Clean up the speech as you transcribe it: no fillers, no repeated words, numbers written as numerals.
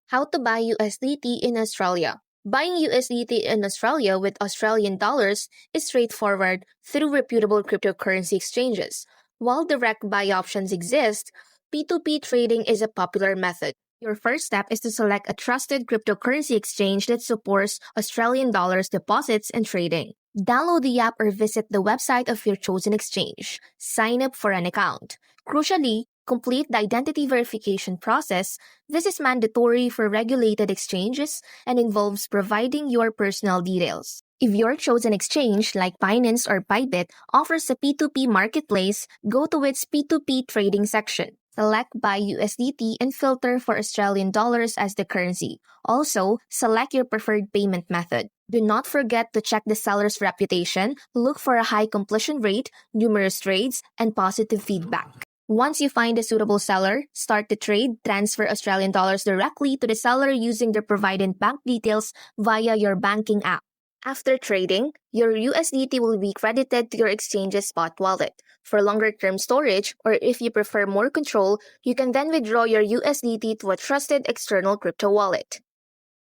How to buy USDT in Australia. Buying USDT in Australia with Australian dollars is straightforward through reputable cryptocurrency exchanges. While direct buy options exist, P2P trading is a popular method. Your first step is to select a trusted cryptocurrency exchange that supports Australian dollars deposits and trading. Download the app or visit the website of your chosen exchange. Sign up for an account. Crucially, complete the identity verification process. This is mandatory for regulated exchanges and involves providing your personal details. If your chosen exchange, like Binance or Bybit, offers a P2P marketplace, go to its P2P trading section. Select Buy USDT and filter for Australian dollars as the currency. Also, select your preferred payment method. Do not forget to check the seller's reputation, look for a high completion rate, numerous trades, and positive feedback. Once you find a suitable seller, start the trade, transfer Australian dollars directly to the seller using the provided bank details via your banking app. After trading, your USDT will be credited to your exchange's spot wallet. For longer-term storage, or if you prefer more control, you can then withdraw your USDT to a trusted external crypto wallet.